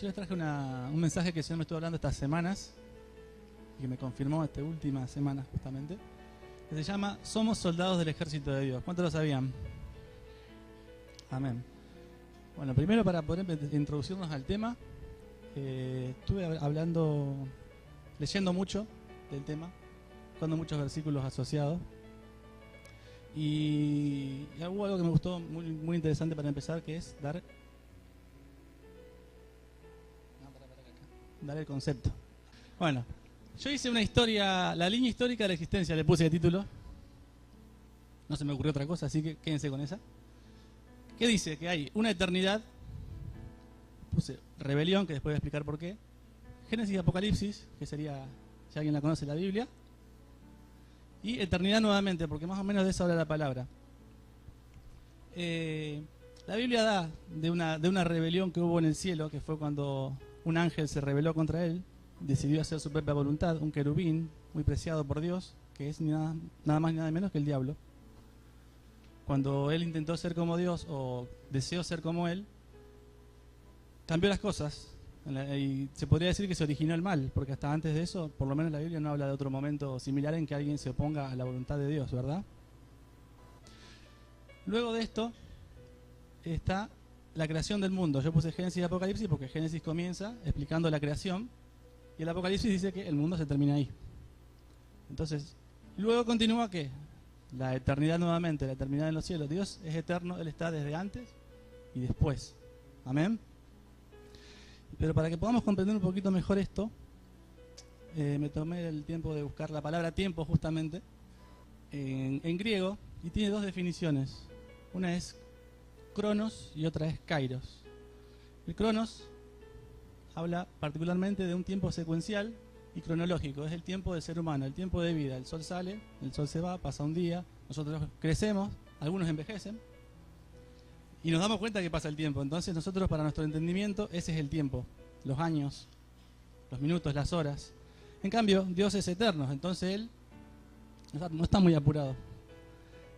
yo les traje un mensaje que el Señor me estuvo hablando estas semanas y que me confirmó esta última semana justamente, que se llama Somos soldados del ejército de Dios. ¿Cuántos lo sabían? Amén. Bueno, primero para poder introducirnos al tema, estuve leyendo mucho del tema, buscando muchos versículos asociados, y hubo algo que me gustó muy, muy interesante para empezar, que es dar el concepto. Bueno, yo hice una historia, la línea histórica de la existencia, le puse de título. No se me ocurrió otra cosa, así que quédense con esa. ¿Qué dice? Que hay una eternidad, puse rebelión, que después voy a explicar por qué, Génesis y Apocalipsis, que sería, si alguien la conoce, la Biblia, y eternidad nuevamente, porque más o menos de eso habla la palabra. La Biblia da de una rebelión que hubo en el cielo, que fue cuando un ángel se rebeló contra él, decidió hacer su propia voluntad, un querubín muy preciado por Dios, que es nada más ni nada menos que el diablo. Cuando él intentó ser como Dios, o deseó ser como él, cambió las cosas, y se podría decir que se originó el mal, porque hasta antes de eso, por lo menos la Biblia no habla de otro momento similar en que alguien se oponga a la voluntad de Dios, ¿verdad? Luego de esto está la creación del mundo. Yo puse Génesis y Apocalipsis porque Génesis comienza explicando la creación y el Apocalipsis dice que el mundo se termina ahí. Entonces, luego continúa ¿qué? La eternidad nuevamente, la eternidad en los cielos. Dios es eterno, Él está desde antes y después. Amén. Pero para que podamos comprender un poquito mejor esto, me tomé el tiempo de buscar la palabra tiempo justamente en griego, y tiene dos definiciones. Una es cronos y otra es kairos. El cronos habla particularmente de un tiempo secuencial y cronológico, es el tiempo del ser humano, el tiempo de vida. El sol sale, el sol se va, pasa un día, nosotros crecemos, algunos envejecen y nos damos cuenta que pasa el tiempo. Entonces nosotros, para nuestro entendimiento, ese es el tiempo, los años, los minutos, las horas. En cambio, Dios es eterno, entonces Él no está muy apurado.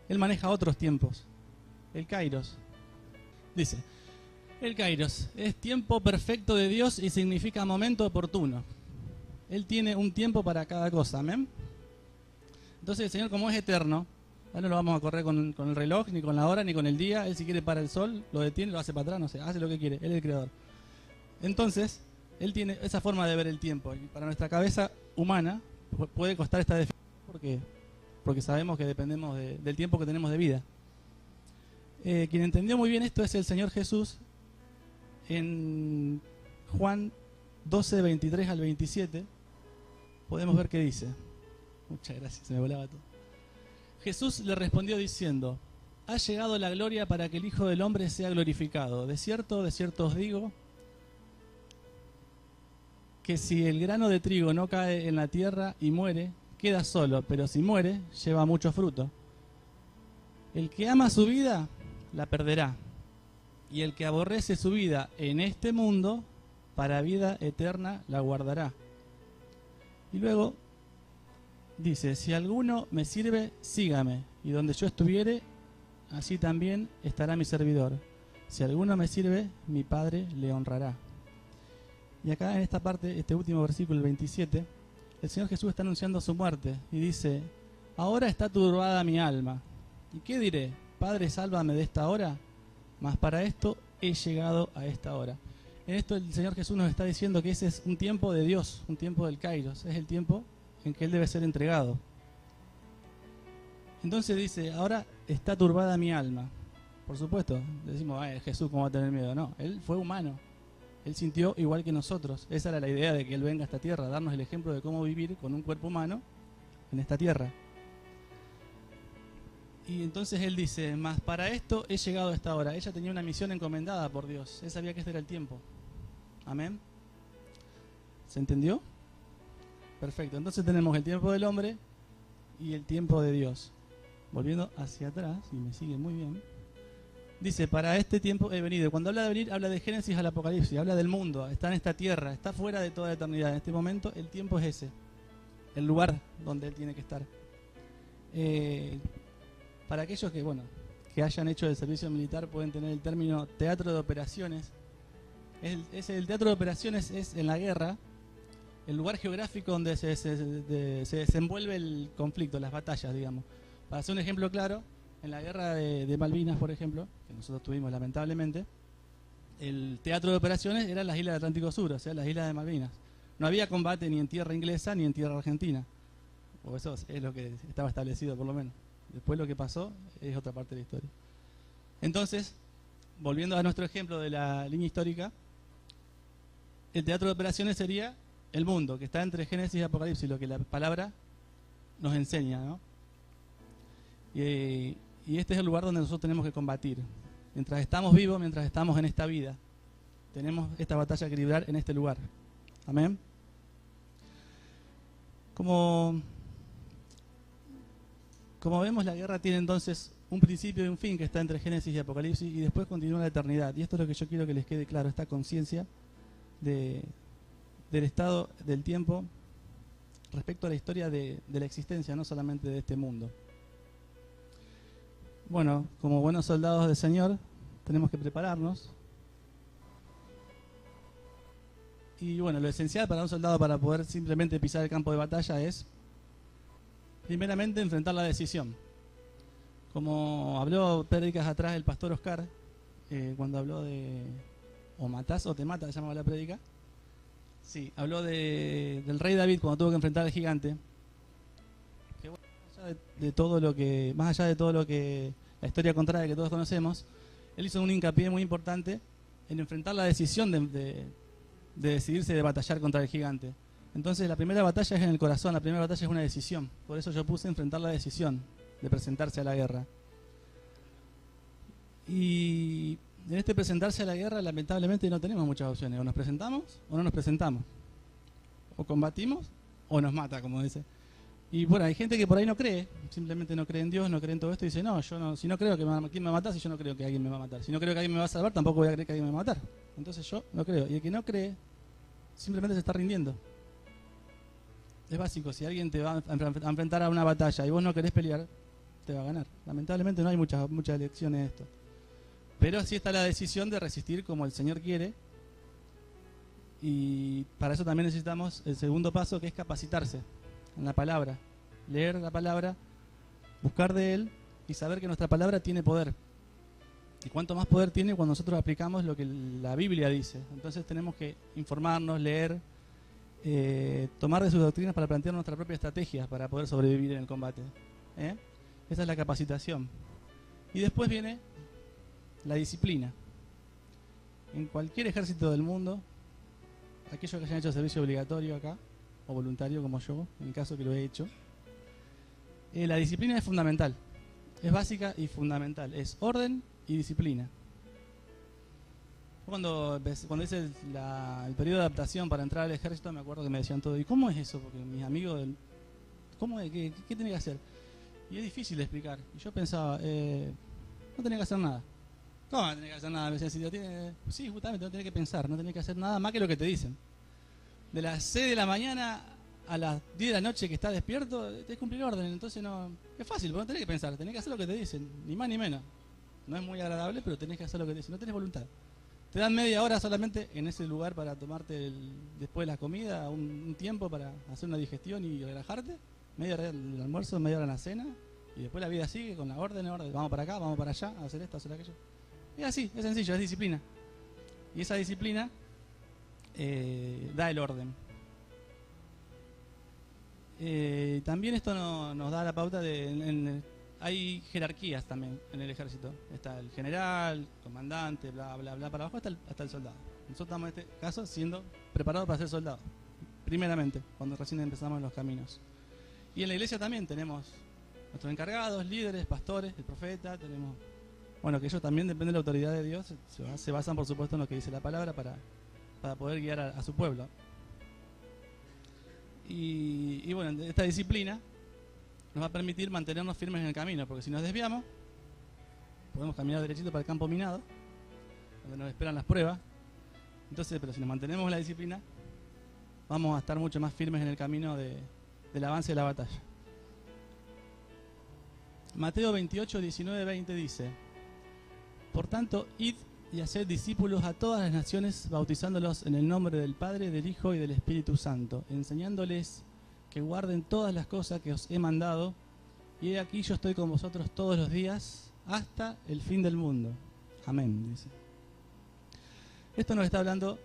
Él maneja otros tiempos. El kairos. Dice, el kairos es tiempo perfecto de Dios y significa momento oportuno. Él tiene un tiempo para cada cosa, ¿amén? Entonces el Señor, como es eterno, no lo vamos a correr con el reloj, ni con la hora, ni con el día. Él, si quiere, para el sol, lo detiene, lo hace para atrás, no sé, hace lo que quiere. Él es el creador. Entonces, Él tiene esa forma de ver el tiempo. Y para nuestra cabeza humana puede costar esta definición porque sabemos que dependemos del tiempo que tenemos de vida. Quien entendió muy bien esto es el Señor Jesús en Juan 12, 23 al 27. Podemos ver qué dice. Muchas gracias, se me volaba todo. Jesús le respondió diciendo: ha llegado la gloria para que el Hijo del Hombre sea glorificado. De cierto os digo, que si el grano de trigo no cae en la tierra y muere, queda solo, pero si muere, lleva mucho fruto. El que ama su vida, la perderá, y el que aborrece su vida en este mundo, para vida eterna la guardará. Y luego dice: si alguno me sirve, sígame, y donde yo estuviere, así también estará mi servidor. Si alguno me sirve, mi Padre le honrará. Y acá en esta parte, este último versículo, el 27, el Señor Jesús está anunciando su muerte y dice: ahora está turbada mi alma. ¿Y qué diré? Padre, sálvame de esta hora. Mas para esto he llegado a esta hora. En esto el Señor Jesús nos está diciendo que ese es un tiempo de Dios, un tiempo del kairos, es el tiempo en que Él debe ser entregado. Entonces dice: ahora está turbada mi alma. Por supuesto, decimos: Jesús, ¿cómo va a tener miedo? No, Él fue humano. Él sintió igual que nosotros. Esa era la idea de que Él venga a esta tierra, darnos el ejemplo de cómo vivir con un cuerpo humano en esta tierra. Y entonces Él dice: mas para esto he llegado a esta hora. Ella tenía una misión encomendada por Dios. Él sabía que este era el tiempo. Amén. ¿Se entendió? Perfecto. Entonces tenemos el tiempo del hombre y el tiempo de Dios. Volviendo hacia atrás, y me sigue muy bien. Dice: para este tiempo he venido. Cuando habla de venir, habla de Génesis al Apocalipsis, habla del mundo, está en esta tierra, está fuera de toda eternidad. En este momento el tiempo es ese, el lugar donde Él tiene que estar. Para aquellos que hayan hecho el servicio militar, pueden tener el término teatro de operaciones. El teatro de operaciones es en la guerra el lugar geográfico donde se desenvuelve el conflicto, las batallas, digamos. Para hacer un ejemplo claro, en la guerra de Malvinas, por ejemplo, que nosotros tuvimos lamentablemente, el teatro de operaciones era las islas del Atlántico Sur, o sea, las islas de Malvinas. No había combate ni en tierra inglesa ni en tierra argentina. O eso es lo que estaba establecido, por lo menos. Después lo que pasó es otra parte de la historia. Entonces, volviendo a nuestro ejemplo de la línea histórica, el teatro de operaciones sería el mundo, que está entre Génesis y Apocalipsis, lo que la palabra nos enseña, ¿no? Y este es el lugar donde nosotros tenemos que combatir. Mientras estamos vivos, mientras estamos en esta vida, tenemos esta batalla que librar en este lugar. Amén. Como vemos, la guerra tiene entonces un principio y un fin que está entre Génesis y Apocalipsis, y después continúa la eternidad. Y esto es lo que yo quiero que les quede claro, esta conciencia del estado del tiempo respecto a la historia de la existencia, no solamente de este mundo. Bueno, como buenos soldados del Señor, tenemos que prepararnos. Y bueno, lo esencial para un soldado para poder simplemente pisar el campo de batalla es, primeramente, enfrentar la decisión. Como habló prédicas atrás el pastor Oscar, cuando habló de o matás o te matas, se llamaba la prédica. Sí, habló del rey David cuando tuvo que enfrentar al gigante. Que bueno, más allá de todo lo que la historia contraria que todos conocemos, él hizo un hincapié muy importante en enfrentar la decisión de decidirse de batallar contra el gigante. Entonces la primera batalla es en el corazón, la primera batalla es una decisión. Por eso yo puse enfrentar la decisión de presentarse a la guerra. Y en este presentarse a la guerra, lamentablemente no tenemos muchas opciones. O nos presentamos o no nos presentamos. O combatimos o nos mata, como dice. Y bueno, hay gente que por ahí no cree, simplemente no cree en Dios, no cree en todo esto y dice, no, yo no, si no creo que ¿quién me va a matar? Si yo no creo que alguien me va a matar. Si no creo que alguien me va a salvar, tampoco voy a creer que alguien me va a matar. Entonces yo no creo. Y el que no cree, simplemente se está rindiendo. Es básico, si alguien te va a enfrentar a una batalla y vos no querés pelear, te va a ganar. Lamentablemente no hay muchas lecciones de esto. Pero sí está la decisión de resistir como el Señor quiere. Y para eso también necesitamos el segundo paso, que es capacitarse en la palabra. Leer la palabra, buscar de Él y saber que nuestra palabra tiene poder. Y cuánto más poder tiene cuando nosotros aplicamos lo que la Biblia dice. Entonces tenemos que informarnos, leer, tomar de sus doctrinas para plantear nuestra propia estrategia para poder sobrevivir en el combate. Esa es la capacitación. Y después viene la disciplina. En cualquier ejército del mundo, aquellos que hayan hecho servicio obligatorio acá, o voluntario como yo, en el caso que lo he hecho, la disciplina es fundamental. Es básica y fundamental. Es orden y disciplina. Cuando hice el periodo de adaptación para entrar al ejército, me acuerdo que me decían todo, ¿y cómo es eso? Porque mis amigos, ¿cómo es? ¿Qué tenés que hacer? Y es difícil de explicar. Y yo pensaba, no tenés que hacer nada. ¿Cómo no tenés que hacer nada? Me decían, sí, justamente no tenés que pensar, no tenés que hacer nada más que lo que te dicen. De las 6 de la mañana a las 10 de la noche que estás despierto, tenés que cumplir orden. Entonces no, es fácil, porque no tenés que pensar, tenés que hacer lo que te dicen, ni más ni menos. No es muy agradable, pero tenés que hacer lo que te dicen, no tenés voluntad. Te dan media hora solamente en ese lugar para tomarte después de la comida, un tiempo para hacer una digestión y relajarte. Media hora el almuerzo, media hora la cena. Y después la vida sigue con la orden. Vamos para acá, vamos para allá, a hacer esto, a hacer aquello. Es así, es sencillo, es disciplina. Y esa disciplina da el orden. También esto nos da la pauta hay jerarquías también en el ejército. Está el general, comandante, bla, bla, bla, para abajo hasta el soldado. Nosotros estamos en este caso siendo preparados para ser soldados, primeramente, cuando recién empezamos los caminos. Y en la iglesia también tenemos nuestros encargados, líderes, pastores, el profeta, tenemos... Bueno, que ellos también dependen de la autoridad de Dios, se basan por supuesto en lo que dice la palabra para poder guiar a su pueblo. Y bueno, esta disciplina nos va a permitir mantenernos firmes en el camino, porque si nos desviamos, podemos caminar derechito para el campo minado, donde nos esperan las pruebas. Entonces, pero si nos mantenemos en la disciplina, vamos a estar mucho más firmes en el camino del avance de la batalla. Mateo 28, 19, 20 dice: por tanto, id y haced discípulos a todas las naciones, bautizándolos en el nombre del Padre, del Hijo y del Espíritu Santo, enseñándoles que guarden todas las cosas que os he mandado, y he aquí yo estoy con vosotros todos los días, hasta el fin del mundo. Amén, dice. Esto nos está hablando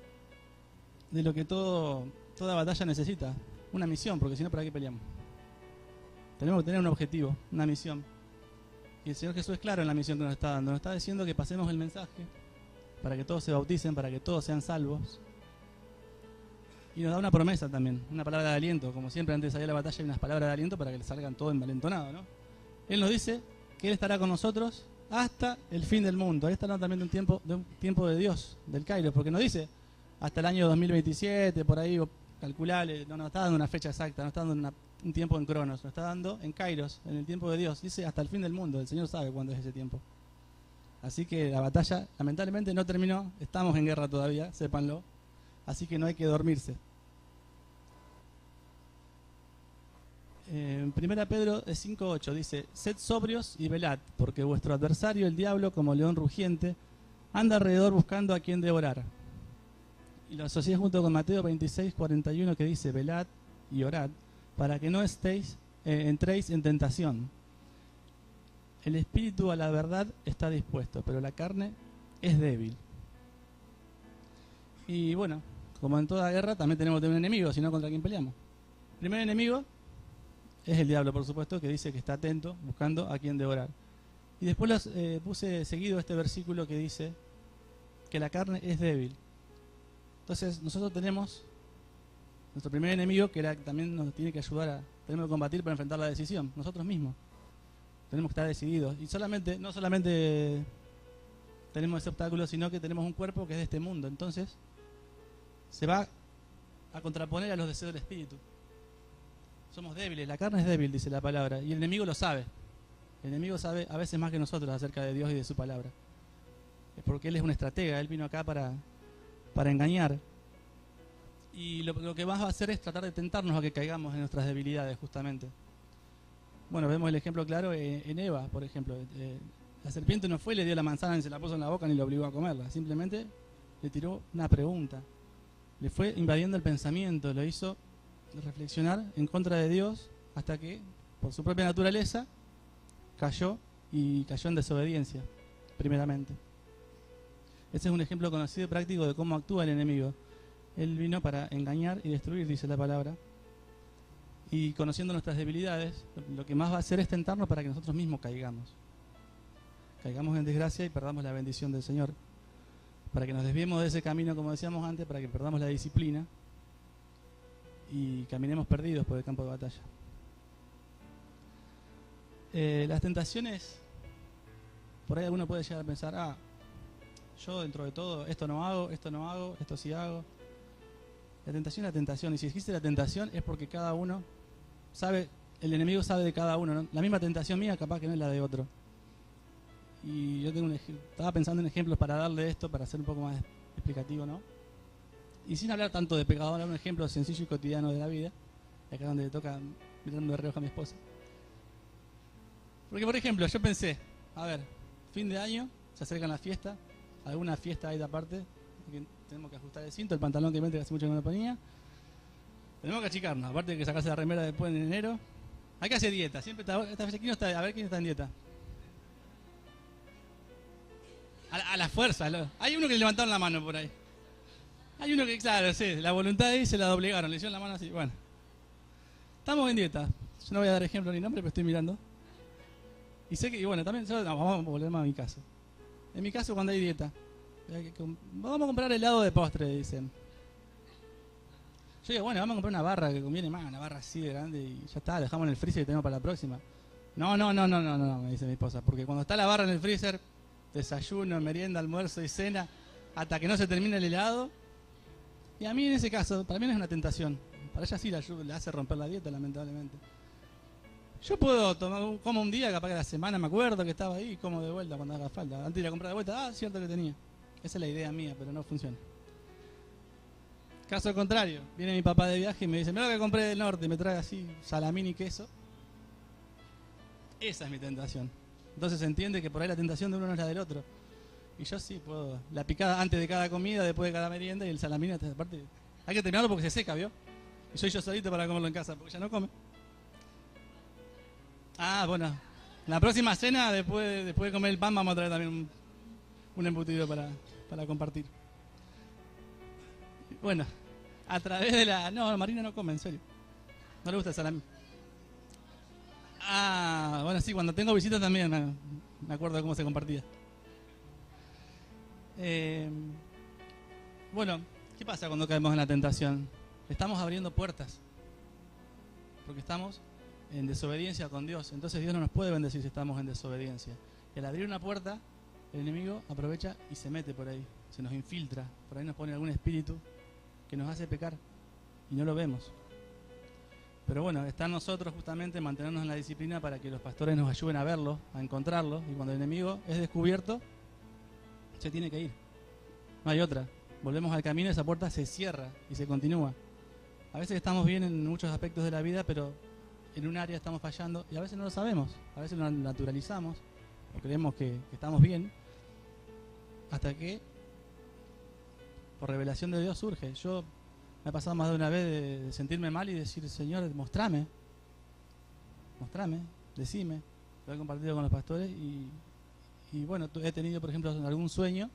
de lo que toda batalla necesita, una misión, porque si no, ¿para qué peleamos? Tenemos que tener un objetivo, una misión. Y el Señor Jesús es claro en la misión que nos está dando. Nos está diciendo que pasemos el mensaje para que todos se bauticen, para que todos sean salvos. Y nos da una promesa también, una palabra de aliento. Como siempre antes de salir a la batalla hay unas palabras de aliento para que salgan todos envalentonados, ¿no? Él nos dice que Él estará con nosotros hasta el fin del mundo. Ahí está hablando también de un tiempo de Dios, del Kairos, porque nos dice hasta el año 2027, por ahí, calculable, no nos está dando una fecha exacta, no está dando un tiempo en Cronos, nos está dando en Kairos, en el tiempo de Dios. Dice hasta el fin del mundo, el Señor sabe cuándo es ese tiempo. Así que la batalla lamentablemente no terminó, estamos en guerra todavía, sépanlo, así que no hay que dormirse. En 1 Pedro 5:8 dice: sed sobrios y velad, porque vuestro adversario el diablo, como león rugiente, anda alrededor buscando a quien devorar. Y lo asocié junto con Mateo 26:41, que dice: velad y orad, para que no entréis en tentación. El espíritu a la verdad está dispuesto, pero la carne es débil. Y bueno, como en toda guerra, también tenemos que tener un enemigo, si no, ¿contra quién peleamos? El primer enemigo es el diablo, por supuesto, que dice que está atento, buscando a quien devorar. Y después puse seguido este versículo que dice que la carne es débil. Entonces nosotros tenemos nuestro primer enemigo, que también nos tiene que ayudar tenemos que combatir para enfrentar la decisión, nosotros mismos. Tenemos que estar decididos. Y no solamente tenemos ese obstáculo, sino que tenemos un cuerpo que es de este mundo. Entonces se va a contraponer a los deseos del espíritu. Somos débiles, la carne es débil, dice la palabra, y el enemigo lo sabe. El enemigo sabe a veces más que nosotros acerca de Dios y de su palabra. Es porque Él es un estratega, Él vino acá para engañar. Y lo que más va a hacer es tratar de tentarnos a que caigamos en nuestras debilidades, justamente. Bueno, vemos el ejemplo claro en Eva, por ejemplo. La serpiente no fue, le dio la manzana ni se la puso en la boca ni lo obligó a comerla. Simplemente le tiró una pregunta. Le fue invadiendo el pensamiento, lo hizo reflexionar en contra de Dios hasta que, por su propia naturaleza, cayó en desobediencia, primeramente. Ese es un ejemplo conocido y práctico de cómo actúa el enemigo. Él vino para engañar y destruir, dice la palabra. Y conociendo nuestras debilidades, lo que más va a hacer es tentarnos para que nosotros mismos caigamos. Caigamos en desgracia y perdamos la bendición del Señor. Para que nos desviemos de ese camino, como decíamos antes, para que perdamos la disciplina y caminemos perdidos por el campo de batalla. Las tentaciones, por ahí alguno puede llegar a pensar, yo dentro de todo, esto no hago, esto sí hago. La tentación es la tentación, y si existe la tentación es porque cada uno sabe, el enemigo sabe de cada uno, ¿no? La misma tentación mía capaz que no es la de otro. Y yo estaba pensando en ejemplos para darle esto, para ser un poco más explicativo, ¿no? Y sin hablar tanto de pecado, hablar un ejemplo sencillo y cotidiano de la vida, acá donde le toca mirando de reojo a mi esposa. Porque, por ejemplo, yo pensé, fin de año, se acercan las fiestas, alguna fiesta hay de aparte, que tenemos que ajustar el cinto, el pantalón que hace mucho que no lo ponía. Tenemos que achicarnos, aparte de que sacarse la remera después en enero. Hay que hacer dieta, siempre esta vez aquí no está, a ver quién está en dieta. A la fuerza, hay uno que le levantaron la mano por ahí. Hay uno que, claro, sí, la voluntad ahí se la doblegaron, le hicieron la mano así, bueno. Estamos en dieta, yo no voy a dar ejemplo ni nombre, pero estoy mirando. Y sé que, y bueno, también, vamos a volver más a mi caso. En mi caso, cuando hay dieta, vamos a comprar helado de postre, dicen. Yo digo, bueno, vamos a comprar una barra que conviene más, una barra así de grande y ya está, dejamos en el freezer y tenemos para la próxima. No, me dice mi esposa, porque cuando está la barra en el freezer, desayuno, merienda, almuerzo y cena, hasta que no se termine el helado. Y a mí en ese caso, para mí no es una tentación. Para ella sí le hace romper la dieta, lamentablemente. Yo puedo como un día, capaz que la semana me acuerdo que estaba ahí y como de vuelta cuando haga falta. Antes de ir a comprar de vuelta, cierto que tenía. Esa es la idea mía, pero no funciona. Caso contrario, viene mi papá de viaje y me dice, mira lo que compré del norte, y me trae así salamín y queso. Esa es mi tentación. Entonces se entiende que por ahí la tentación de uno no es la del otro. Y yo sí puedo. La picada antes de cada comida, después de cada merienda y el salamín, aparte. Hay que terminarlo porque se seca, ¿vio? Y soy yo solito para comerlo en casa, porque ya no come. Ah, bueno. La próxima cena, después de comer el pan, vamos a traer también un embutido para compartir. Bueno, a través de la... No, Marina no come, en serio. No le gusta el salami. Ah, bueno, sí, cuando tengo visitas también me acuerdo de cómo se compartía. Bueno, ¿qué pasa cuando caemos en la tentación? Estamos abriendo puertas. Porque estamos en desobediencia con Dios. Entonces Dios no nos puede bendecir si estamos en desobediencia. Y al abrir una puerta, el enemigo aprovecha y se mete por ahí. Se nos infiltra. Por ahí nos pone algún espíritu que nos hace pecar. Y no lo vemos. Pero bueno, está en nosotros justamente mantenernos en la disciplina para que los pastores nos ayuden a verlo, a encontrarlo. Y cuando el enemigo es descubierto, se tiene que ir. No hay otra. Volvemos al camino, esa puerta se cierra y se continúa. A veces estamos bien en muchos aspectos de la vida, pero en un área estamos fallando y a veces no lo sabemos. A veces lo naturalizamos o creemos que estamos bien, hasta que por revelación de Dios surge. Yo me ha pasado más de una vez de sentirme mal y decir, Señor, mostrame, decime. Lo he compartido con los pastores y bueno, he tenido, por ejemplo, algún sueño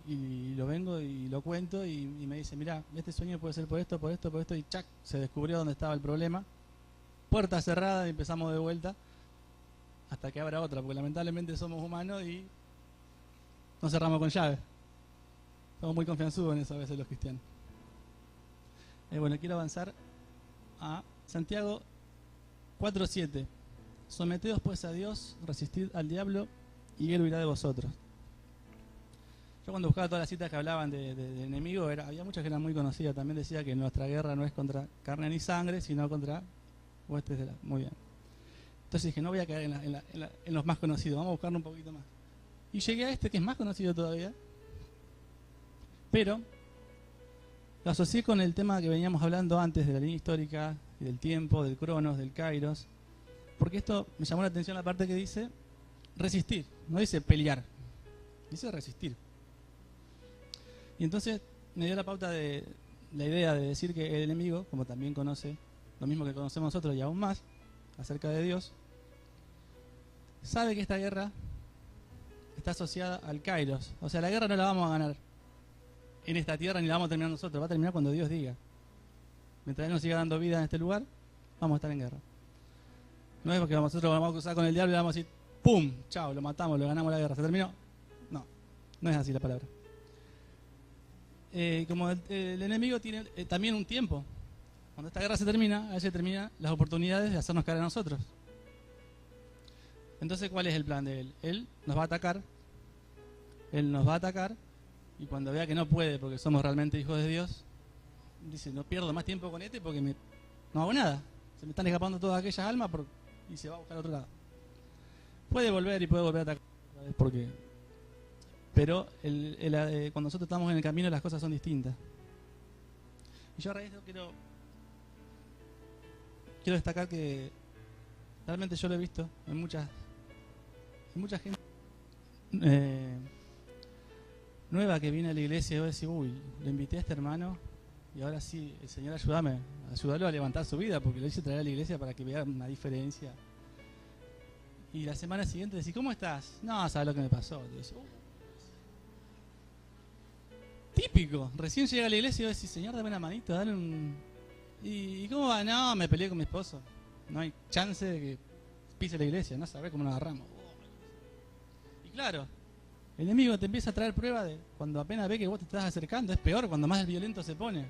y lo vengo y lo cuento y me dice, mira, este sueño puede ser por esto y ¡chac! Se descubrió dónde estaba el problema. Puerta cerrada y empezamos de vuelta hasta que abra otra, porque lamentablemente somos humanos y nos cerramos con llave. Somos muy confianzudos en eso a veces los cristianos. Bueno, quiero avanzar a Santiago 4:7. Someteos pues a Dios, resistid al diablo y él huirá de vosotros. Yo cuando buscaba todas las citas que hablaban de enemigos, había muchas que eran muy conocidas. También decía que nuestra guerra no es contra carne ni sangre, sino contra huestes de la... Muy bien. Entonces dije, no voy a caer en los más conocidos, vamos a buscarlo un poquito más. Y llegué a este que es más conocido todavía, pero lo asocié con el tema que veníamos hablando antes de la línea histórica, del tiempo, del cronos, del kairos, porque esto me llamó la atención la parte que dice resistir, no dice pelear, dice resistir. Y entonces me dio la pauta de la idea de decir que el enemigo, como también conoce lo mismo que conocemos nosotros y aún más acerca de Dios, sabe que esta guerra está asociada al kairos. O sea, la guerra no la vamos a ganar en esta tierra ni la vamos a terminar nosotros, va a terminar cuando Dios diga. Mientras Él nos siga dando vida en este lugar, vamos a estar en guerra. No es porque nosotros lo vamos a cruzar con el diablo y le vamos a decir, ¡pum! Chao, lo matamos, lo ganamos la guerra, ¿se terminó? No, no es así la palabra. Como el enemigo tiene también un tiempo. Cuando esta guerra se termina, a él se terminan las oportunidades de hacernos caer a nosotros. Entonces, ¿cuál es el plan de él? Él nos va a atacar, y cuando vea que no puede, porque somos realmente hijos de Dios, dice, no pierdo más tiempo con este porque no hago nada. Se me están escapando todas aquellas almas y se va a buscar a otro lado. Puede volver a atacar otra vez pero cuando nosotros estamos en el camino las cosas son distintas. Y yo a raíz de eso quiero destacar que realmente yo lo he visto en mucha gente nueva que viene a la iglesia y va a decir, uy, le invité a este hermano y ahora sí, el Señor ayúdalo a levantar su vida, porque lo hice traer a la iglesia para que vea una diferencia. Y la semana siguiente decís, ¿cómo estás? No, ¿sabes lo que me pasó? Te dice, típico, recién llega a la iglesia y vos decís, Señor, dame una manito, dale un... ¿Y cómo va? No, me peleé con mi esposo. No hay chance de que pise la iglesia, no sabés cómo nos agarramos. Y claro, el enemigo te empieza a traer pruebas de cuando apenas ve que vos te estás acercando, es peor cuando más violento se pone.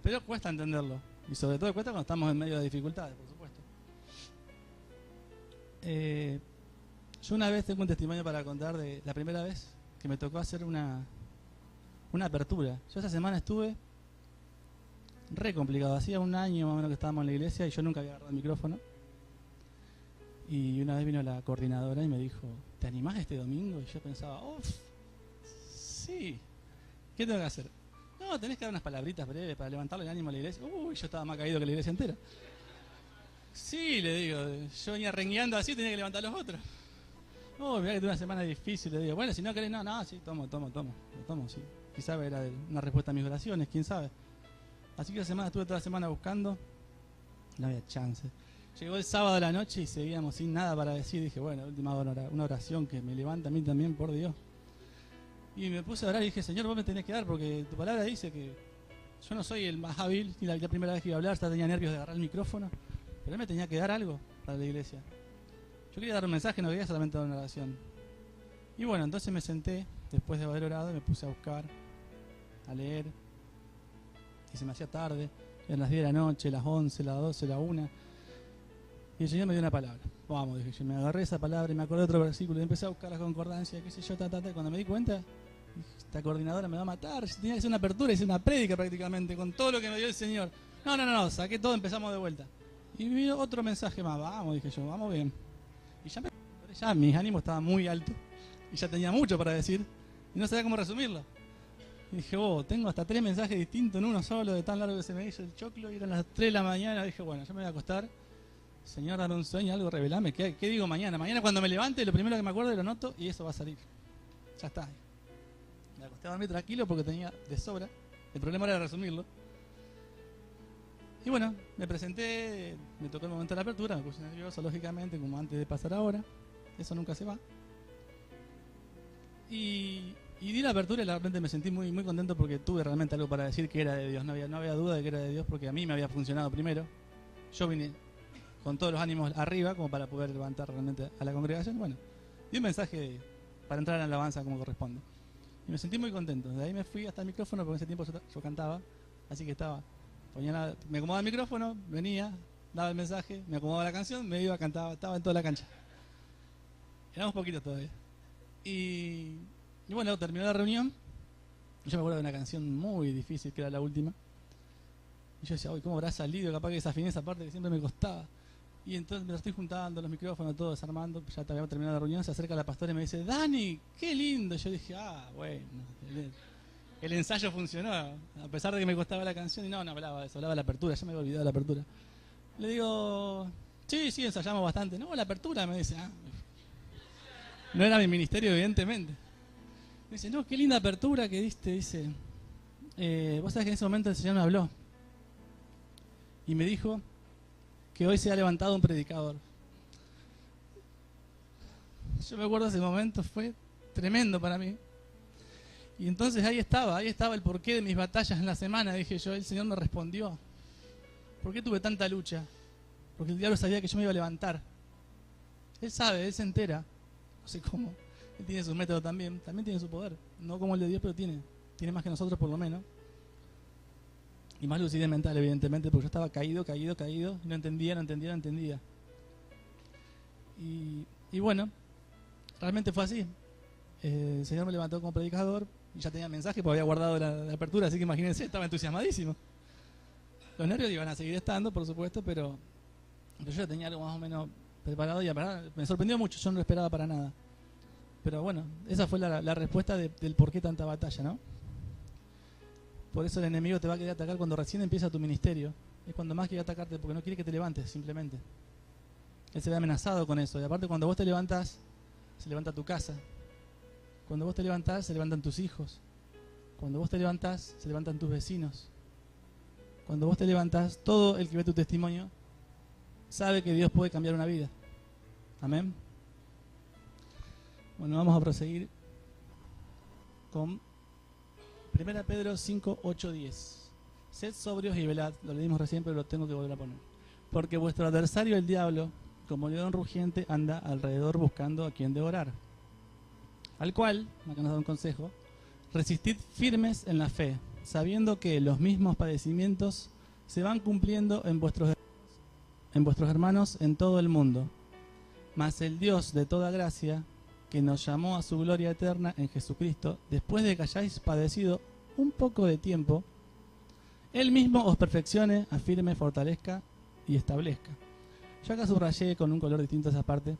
Pero cuesta entenderlo. Y sobre todo cuesta cuando estamos en medio de dificultades, por supuesto. Yo una vez tengo un testimonio para contar de la primera vez que me tocó hacer una apertura. Yo esa semana estuve re complicado. Hacía un año más o menos que estábamos en la iglesia y yo nunca había agarrado el micrófono. Y una vez vino la coordinadora y me dijo, ¿te animás este domingo? Y yo pensaba, sí, ¿qué tengo que hacer? No, tenés que dar unas palabritas breves para levantarle el ánimo a la iglesia. Uy, yo estaba más caído que la iglesia entera. Sí, le digo, yo venía rengueando así, tenía que levantar a los otros. Oh, mirá que tuve una semana difícil. Le digo, bueno, si no querés, no, sí, tomo, sí. Quizá era una respuesta a mis oraciones, quién sabe. Así que estuve toda la semana buscando, no había chance. Llegó el sábado a la noche y seguíamos sin nada para decir. Dije, bueno, última hora, una oración que me levanta a mí también, por Dios. Y me puse a orar y dije, Señor, vos me tenés que dar, porque tu palabra dice que yo no soy el más hábil, y la primera vez que iba a hablar, hasta tenía nervios de agarrar el micrófono, pero él me tenía que dar algo para la iglesia. Yo quería dar un mensaje, no quería solamente dar una oración. Y bueno, entonces me senté, después de haber orado, y me puse a buscar, a leer, y se me hacía tarde, eran las 10 de la noche, las 11, las 12, las 1, y el Señor me dio una palabra. Vamos, dije yo, me agarré esa palabra y me acordé de otro versículo, y empecé a buscar la concordancia, qué sé yo, y cuando me di cuenta, dije, esta coordinadora me va a matar, tenía que hacer una apertura, hice una prédica prácticamente, con todo lo que me dio el Señor. No, saqué todo, empezamos de vuelta. Y me dio otro mensaje más, vamos, dije yo, vamos bien. Y ya mis ánimos estaban muy altos, y ya tenía mucho para decir, y no sabía cómo resumirlo. Y dije, tengo hasta 3 mensajes distintos en uno solo, de tan largo que se me hizo el choclo, y eran las 3 de la mañana. Dije, bueno, yo me voy a acostar, Señor, dame un sueño, algo, revelame, ¿qué digo mañana? Mañana cuando me levante, lo primero que me acuerdo lo anoto, y eso va a salir. Ya está. Me acosté a dormir tranquilo porque tenía de sobra, el problema era resumirlo. Y bueno, me presenté, me tocó el momento de la apertura, me puse nervioso, lógicamente, como antes de pasar ahora. Eso nunca se va. Y di la apertura y realmente me sentí muy, muy contento porque tuve realmente algo para decir que era de Dios. No había duda de que era de Dios porque a mí me había funcionado primero. Yo vine con todos los ánimos arriba como para poder levantar realmente a la congregación. Bueno, di un mensaje para entrar en la alabanza como corresponde. Y me sentí muy contento. De ahí me fui hasta el micrófono porque en ese tiempo yo cantaba. Así que me acomodaba el micrófono, venía, daba el mensaje, me acomodaba la canción, me iba, cantaba, estaba en toda la cancha. Éramos poquitos todavía. Y bueno, terminó la reunión. Yo me acuerdo de una canción muy difícil que era la última. Y yo decía, ¿cómo habrá salido? Capaz que desafiné esa parte que siempre me costaba. Y entonces me estoy juntando los micrófonos, todo desarmando. Ya habíamos terminado la reunión. Se acerca la pastora y me dice, Dani, qué lindo. Yo dije, bueno, el ensayo funcionó. A pesar de que me costaba la canción. Y no hablaba de eso, hablaba de la apertura. Ya me había olvidado de la apertura. Le digo, sí, ensayamos bastante. No, la apertura, me dice. No era mi ministerio, evidentemente. Me dice, no, qué linda apertura que diste. Dice, vos sabés que en ese momento el Señor me habló. Y me dijo que hoy se ha levantado un predicador. Yo me acuerdo de ese momento, fue tremendo para mí. Y entonces ahí estaba el porqué de mis batallas en la semana. Dije yo, el Señor me respondió. ¿Por qué tuve tanta lucha? Porque el diablo sabía que yo me iba a levantar. Él sabe, él se entera. No sé cómo. Él tiene su método también tiene su poder. No como el de Dios, pero tiene más que nosotros por lo menos. Y más lucidez mental, evidentemente, porque yo estaba caído, y no entendía. Y bueno, realmente fue así. El Señor me levantó como predicador, y ya tenía mensaje, porque había guardado la apertura, así que imagínense, estaba entusiasmadísimo. Los nervios iban a seguir estando, por supuesto, pero yo ya tenía algo más o menos preparado, y la verdad me sorprendió mucho, yo no lo esperaba para nada. Pero bueno, esa fue la respuesta del por qué tanta batalla, ¿no? Por eso el enemigo te va a querer atacar cuando recién empieza tu ministerio. Es cuando más quiere atacarte, porque no quiere que te levantes, simplemente. Él se ve amenazado con eso. Y aparte, cuando vos te levantás, se levanta tu casa. Cuando vos te levantás, se levantan tus hijos. Cuando vos te levantás, se levantan tus vecinos. Cuando vos te levantás, todo el que ve tu testimonio sabe que Dios puede cambiar una vida. Amén. Bueno, vamos a proseguir con 1 Pedro 5, 8, 10. Sed sobrios y velad. Lo leímos recién, pero lo tengo que volver a poner. Porque vuestro adversario, el diablo, como león rugiente, anda alrededor buscando a quien devorar. Al cual, acá nos da un consejo, resistid firmes en la fe, sabiendo que los mismos padecimientos se van cumpliendo en vuestros hermanos en todo el mundo. Mas el Dios de toda gracia, que nos llamó a su gloria eterna en Jesucristo, después de que hayáis padecido un poco de tiempo, Él mismo os perfeccione, afirme, fortalezca y establezca. Yo acá subrayé con un color distinto esa parte,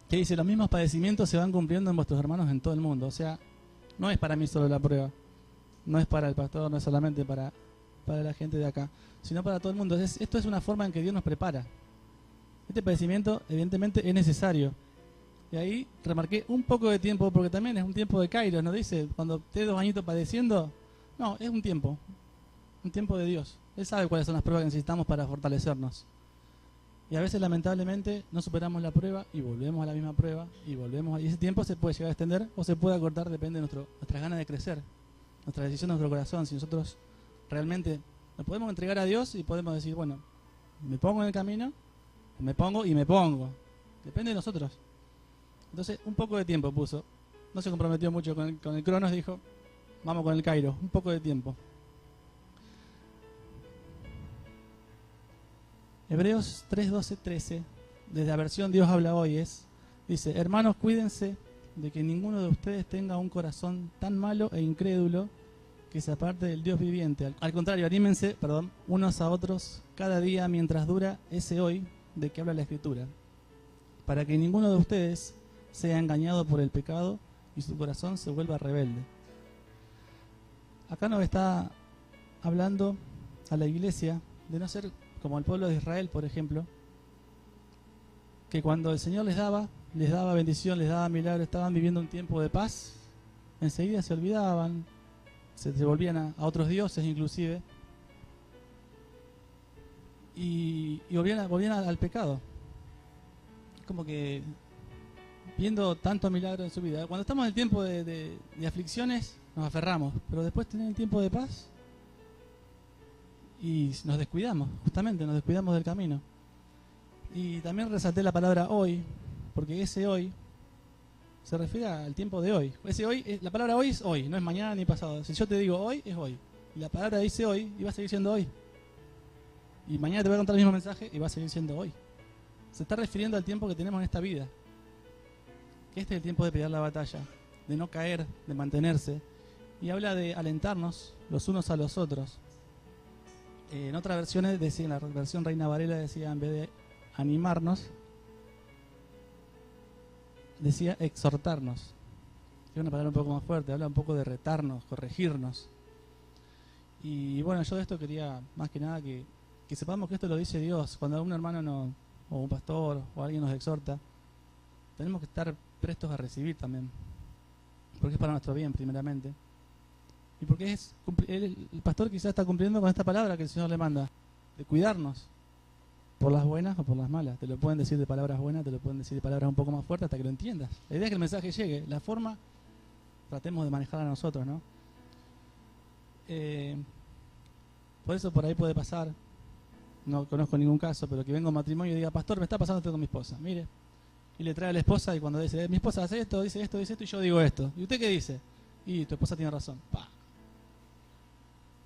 que dice, los mismos padecimientos se van cumpliendo en vuestros hermanos en todo el mundo. O sea, no es para mí solo la prueba, no es para el pastor, no es solamente para la gente de acá, sino para todo el mundo. Esto es una forma en que Dios nos prepara. Este padecimiento evidentemente es necesario. Y ahí remarqué un poco de tiempo, porque también es un tiempo de Kairos, ¿no dice? Cuando esté 2 añitos padeciendo, no, es un tiempo de Dios. Él sabe cuáles son las pruebas que necesitamos para fortalecernos. Y a veces, lamentablemente, no superamos la prueba y volvemos a la misma prueba y volvemos. Y ese tiempo se puede llegar a extender o se puede acortar, depende de nuestras ganas de crecer, nuestra decisión de nuestro corazón. Si nosotros realmente nos podemos entregar a Dios y podemos decir, bueno, me pongo en el camino, me pongo y me pongo. Depende de nosotros. Entonces, un poco de tiempo puso. No se comprometió mucho con el Cronos, dijo, vamos con el Kairos, un poco de tiempo. Hebreos 3, 12, 13, desde la versión Dios habla hoy, dice, hermanos, cuídense de que ninguno de ustedes tenga un corazón tan malo e incrédulo que se aparte del Dios viviente. Al contrario, anímense, unos a otros cada día mientras dura ese hoy de que habla la Escritura, para que ninguno de ustedes sea engañado por el pecado y su corazón se vuelva rebelde. Acá nos está hablando a la iglesia de no ser como el pueblo de Israel, por ejemplo, que cuando el Señor les daba bendición, les daba milagros, estaban viviendo un tiempo de paz, enseguida se olvidaban, se volvían a otros dioses inclusive, y volvían al pecado. Como que viendo tanto milagro en su vida. Cuando estamos en el tiempo de aflicciones, nos aferramos, pero después tenemos el tiempo de paz y nos descuidamos, justamente nos descuidamos del camino. Y también resalté la palabra hoy, porque ese hoy se refiere al tiempo de hoy. Ese hoy, la palabra hoy es hoy, no es mañana ni pasado. Si yo te digo hoy, es hoy. Y la palabra dice hoy y va a seguir siendo hoy. Y mañana te voy a contar el mismo mensaje y va a seguir siendo hoy. Se está refiriendo al tiempo que tenemos en esta vida. Que este es el tiempo de pelear la batalla, de no caer, de mantenerse. Y habla de alentarnos los unos a los otros. En otras versiones decía, en la versión Reina Varela decía, en vez de animarnos, decía exhortarnos. Es una palabra un poco más fuerte, habla un poco de retarnos, corregirnos. Y bueno, yo de esto quería más que nada que sepamos que esto lo dice Dios. Cuando un hermano o un pastor o alguien nos exhorta, tenemos que estar prestos a recibir también, porque es para nuestro bien primeramente. Y porque el pastor quizás está cumpliendo con esta palabra que el Señor le manda, de cuidarnos, por las buenas o por las malas. Te lo pueden decir de palabras buenas, te lo pueden decir de palabras un poco más fuertes hasta que lo entiendas. La idea es que el mensaje llegue. La forma, tratemos de manejarla nosotros, ¿no? Por eso por ahí puede pasar, no conozco ningún caso, pero que venga un matrimonio y diga, pastor, me está pasando esto con mi esposa, mire. Y le trae a la esposa y cuando dice, mi esposa hace esto, dice esto, y yo digo esto. ¿Y usted qué dice? Y tu esposa tiene razón.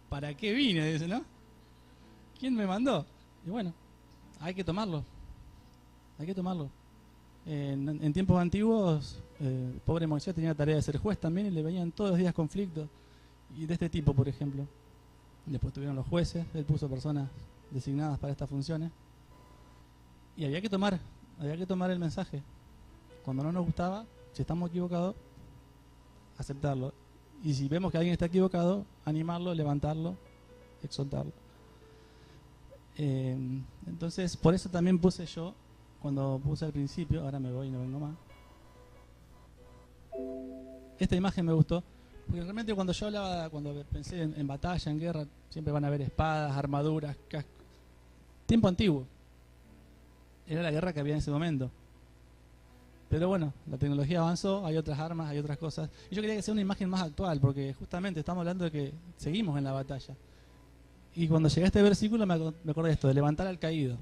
¿Para qué vine? Dice, ¿no? ¿Quién me mandó? Y bueno, hay que tomarlo. Hay que tomarlo. En tiempos antiguos, pobre Moisés tenía la tarea de ser juez también y le venían todos los días conflictos. Y de este tipo, por ejemplo. Después tuvieron los jueces, él puso personas designadas para estas funciones. Y había que tomar el mensaje. Cuando no nos gustaba, si estamos equivocados, aceptarlo. Y si vemos que alguien está equivocado, animarlo, levantarlo, exhortarlo. Entonces, por eso también puse yo, cuando puse al principio, ahora me voy y no vengo más. Esta imagen me gustó, porque realmente cuando pensé en batalla, en guerra, siempre van a haber espadas, armaduras, cascos. Tiempo antiguo. Era la guerra que había en ese momento. Pero bueno, la tecnología avanzó, hay otras armas, hay otras cosas. Y yo quería que sea una imagen más actual, porque justamente estamos hablando de que seguimos en la batalla. Y cuando llegué a este versículo me acordé de esto, de levantar al caído.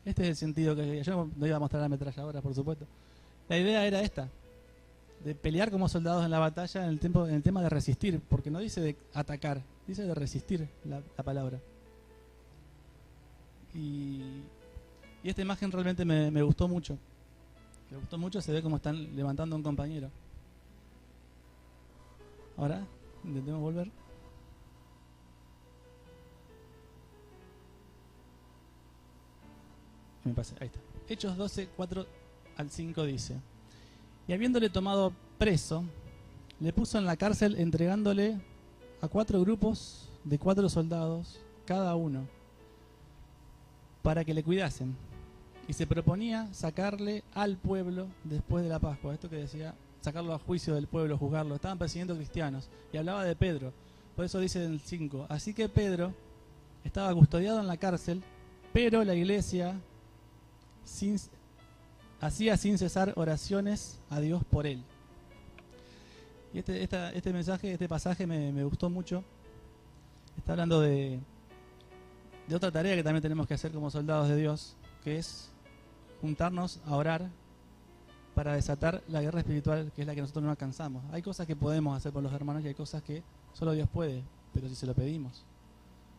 Este es el sentido que yo no iba a mostrar la ametralladora, por supuesto. La idea era esta, de pelear como soldados en la batalla en el tema de resistir, porque no dice de atacar, dice de resistir la palabra. Y esta imagen realmente me gustó mucho. Me gustó mucho, se ve como están levantando a un compañero. Ahora, intentemos volver. Me pasé, ahí está. Hechos 12, 4 al 5 dice: y habiéndole tomado preso, le puso en la cárcel entregándole a 4 grupos de 4 soldados, cada uno, para que le cuidasen. y se proponía sacarle al pueblo después de la Pascua. Esto que decía, sacarlo a juicio del pueblo, juzgarlo. Estaban persiguiendo cristianos. Y hablaba de Pedro. Por eso dice en el 5. Así que Pedro estaba custodiado en la cárcel, pero la iglesia hacía sin cesar oraciones a Dios por él. Y este mensaje, este pasaje me gustó mucho. Está hablando de otra tarea que también tenemos que hacer como soldados de Dios, que es juntarnos a orar para desatar la guerra espiritual, que es la que nosotros no alcanzamos. Hay cosas que podemos hacer por los hermanos y hay cosas que solo Dios puede, pero si se lo pedimos.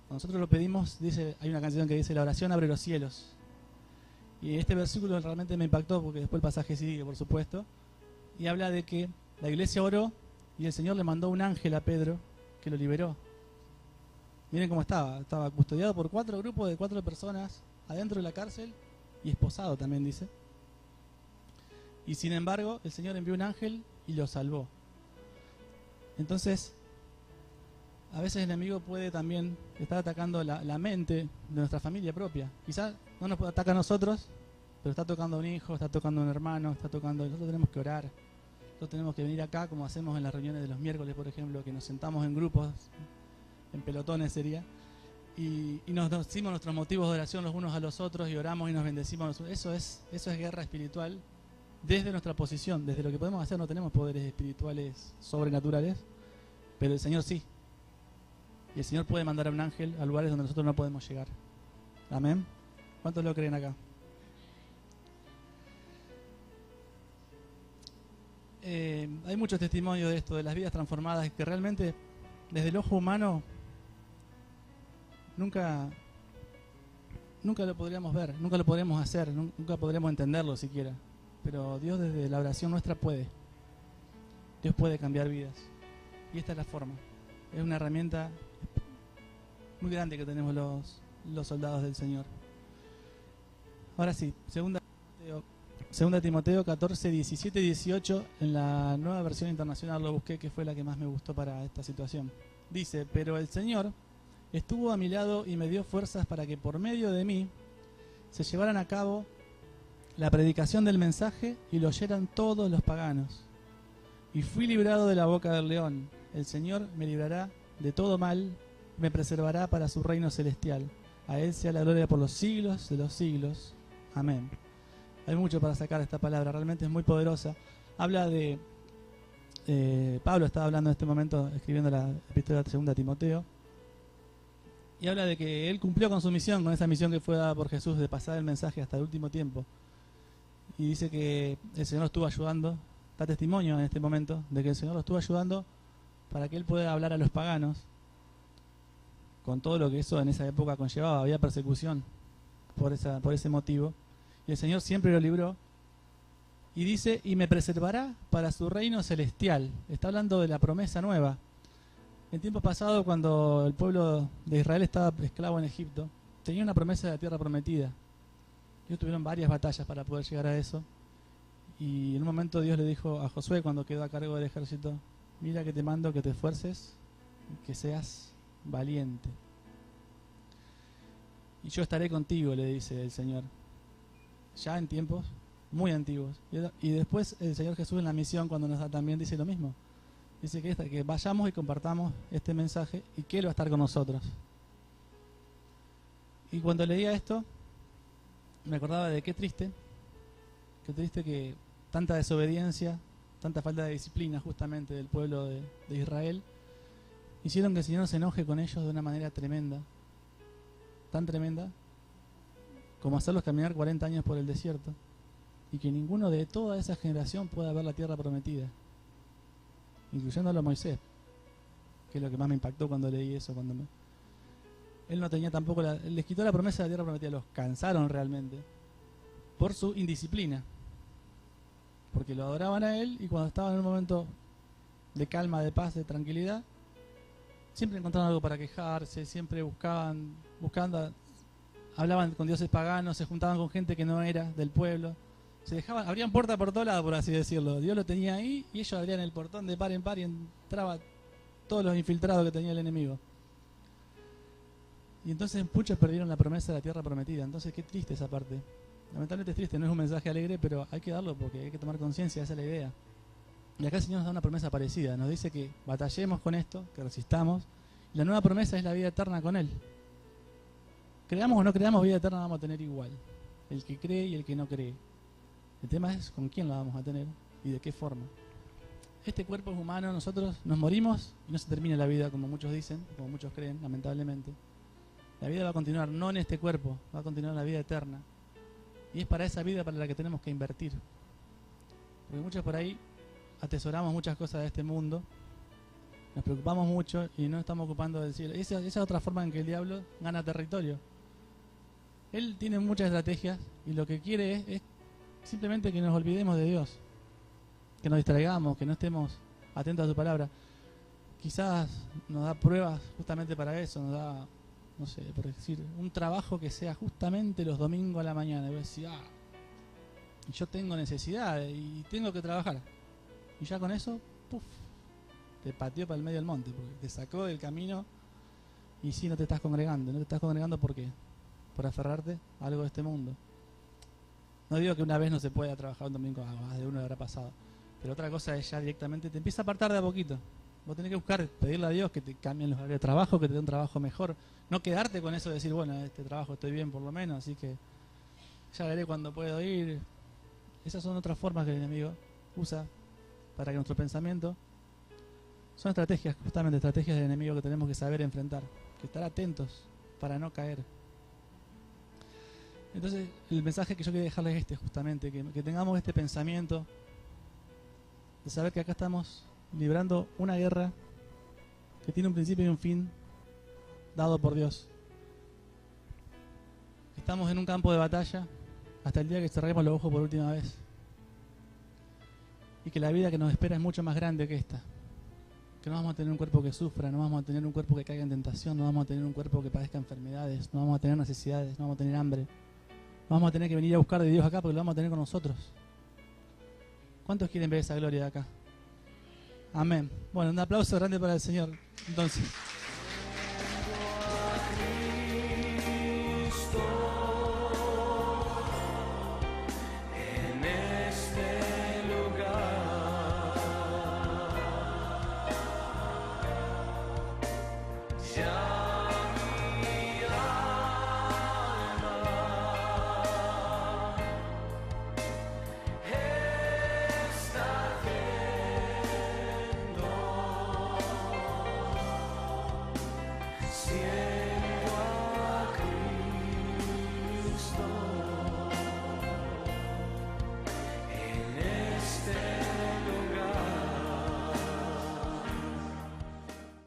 Cuando nosotros lo pedimos, hay una canción que dice: la oración abre los cielos. Y este versículo realmente me impactó, porque después el pasaje sigue, por supuesto, y habla de que la iglesia oró y el Señor le mandó un ángel a Pedro que lo liberó. Miren cómo estaba custodiado por 4 grupos de 4 personas adentro de la cárcel y esposado también dice. Y sin embargo, el Señor envió un ángel y lo salvó. Entonces, a veces el enemigo puede también estar atacando la mente de nuestra familia propia. Quizás no nos ataca a nosotros, pero está tocando a un hijo, está tocando a un hermano, nosotros tenemos que orar. Nosotros tenemos que venir acá, como hacemos en las reuniones de los miércoles, por ejemplo, que nos sentamos en grupos, en pelotones sería, y nos decimos nuestros motivos de oración los unos a los otros y oramos y nos bendecimos. Eso es guerra espiritual desde nuestra posición. Desde lo que podemos hacer no tenemos poderes espirituales sobrenaturales, pero el Señor sí. Y el Señor puede mandar a un ángel a lugares donde nosotros no podemos llegar. Amén. ¿Cuántos lo creen acá? Hay muchos testimonios de esto, de las vidas transformadas, que realmente desde el ojo humano nunca lo podríamos ver, nunca lo podríamos hacer, nunca podríamos entenderlo siquiera. Pero Dios desde la oración nuestra puede. Dios puede cambiar vidas. Y esta es la forma. Es una herramienta muy grande que tenemos los soldados del Señor. Ahora sí, segunda Timoteo 14, 17 y 18, en la Nueva Versión Internacional lo busqué, que fue la que más me gustó para esta situación. Dice: pero el Señor estuvo a mi lado y me dio fuerzas para que por medio de mí se llevaran a cabo la predicación del mensaje y lo oyeran todos los paganos. Y fui librado de la boca del león. El Señor me librará de todo mal, me preservará para su reino celestial. A Él sea la gloria por los siglos de los siglos. Amén. Hay mucho para sacar de esta palabra, realmente es muy poderosa. Habla de... Pablo estaba hablando en este momento, escribiendo la epístola de 2 Timoteo, y habla de que él cumplió con su misión, con esa misión que fue dada por Jesús de pasar el mensaje hasta el último tiempo. Y dice que el Señor lo estuvo ayudando, da testimonio en este momento de que el Señor lo estuvo ayudando para que él pueda hablar a los paganos, con todo lo que eso en esa época conllevaba. Había persecución por ese motivo, y el Señor siempre lo libró. Y dice: y me preservará para su reino celestial. Está hablando de la promesa nueva. En tiempos pasados, cuando el pueblo de Israel estaba esclavo en Egipto, tenía una promesa de la tierra prometida. Ellos tuvieron varias batallas para poder llegar a eso. Y en un momento Dios le dijo a Josué, cuando quedó a cargo del ejército: mira que te mando que te esfuerces y que seas valiente. Y yo estaré contigo, le dice el Señor. Ya en tiempos muy antiguos. Y después el Señor Jesús en la misión, cuando nos da, también dice lo mismo. Dice que vayamos y compartamos este mensaje y que Él va a estar con nosotros. Y cuando leía esto, me acordaba de qué triste que tanta desobediencia, tanta falta de disciplina justamente del pueblo de Israel, hicieron que el Señor se enoje con ellos de una manera tremenda, tan tremenda, como hacerlos caminar 40 años por el desierto, y que ninguno de toda esa generación pueda ver la tierra prometida, incluyéndolo a Moisés, que es lo que más me impactó cuando leí eso. Él no tenía tampoco les quitó la promesa de la tierra prometida, los cansaron realmente por su indisciplina, porque lo adoraban a él, y cuando estaban en un momento de calma, de paz, de tranquilidad, siempre encontraban algo para quejarse, siempre hablaban con dioses paganos, se juntaban con gente que no era del pueblo, abrían puertas por todos lados, por así decirlo. Dios lo tenía ahí y ellos abrían el portón de par en par y entraba todos los infiltrados que tenía el enemigo. Y entonces muchos perdieron la promesa de la tierra prometida. Entonces qué triste esa parte. Lamentablemente es triste, no es un mensaje alegre, pero hay que darlo porque hay que tomar conciencia, esa es la idea. Y acá el Señor nos da una promesa parecida, nos dice que batallemos con esto, que resistamos, y la nueva promesa es la vida eterna con Él. Creamos o no creamos, vida eterna vamos a tener igual, el que cree y el que no cree. El tema es con quién la vamos a tener y de qué forma. Este cuerpo es humano, nosotros nos morimos y no se termina la vida como muchos dicen, como muchos creen, lamentablemente. La vida va a continuar, no en este cuerpo, va a continuar la vida eterna. Y es para esa vida para la que tenemos que invertir. Porque muchos por ahí atesoramos muchas cosas de este mundo, nos preocupamos mucho y no estamos ocupando del cielo. Esa es otra forma en que el diablo gana territorio. Él tiene muchas estrategias y lo que quiere es simplemente que nos olvidemos de Dios, que nos distraigamos, que no estemos atentos a su palabra. Quizás nos da pruebas justamente para eso, nos da, no sé, por decir, un trabajo que sea justamente los domingos a la mañana. Y voy a decir, yo tengo necesidad y tengo que trabajar. Y ya con eso, ¡puf!, te pateó para el medio del monte, porque te sacó del camino y sí, no te estás congregando. No te estás congregando ¿por qué? Por aferrarte a algo de este mundo. No digo que una vez no se pueda trabajar un domingo, más de uno le habrá pasado. Pero otra cosa es ya directamente, te empieza a apartar de a poquito. Vos tenés que buscar, pedirle a Dios que te cambien los horarios de trabajo, que te dé un trabajo mejor. No quedarte con eso de decir, bueno, este trabajo estoy bien por lo menos, así que ya veré cuando puedo ir. Esas son otras formas que el enemigo usa para que nuestro pensamiento... Son estrategias, justamente estrategias del enemigo que tenemos que saber enfrentar, que estar atentos para no caer. Entonces, el mensaje que yo quería dejarles es este, justamente, que tengamos este pensamiento de saber que acá estamos librando una guerra que tiene un principio y un fin dado por Dios. Estamos en un campo de batalla hasta el día que cerremos los ojos por última vez. Y que la vida que nos espera es mucho más grande que esta. Que no vamos a tener un cuerpo que sufra, no vamos a tener un cuerpo que caiga en tentación, no vamos a tener un cuerpo que padezca enfermedades, no vamos a tener necesidades, no vamos a tener hambre. No vamos a tener que venir a buscar de Dios acá porque lo vamos a tener con nosotros. ¿Cuántos quieren ver esa gloria de acá? Amén. Bueno, un aplauso grande para el Señor. Entonces...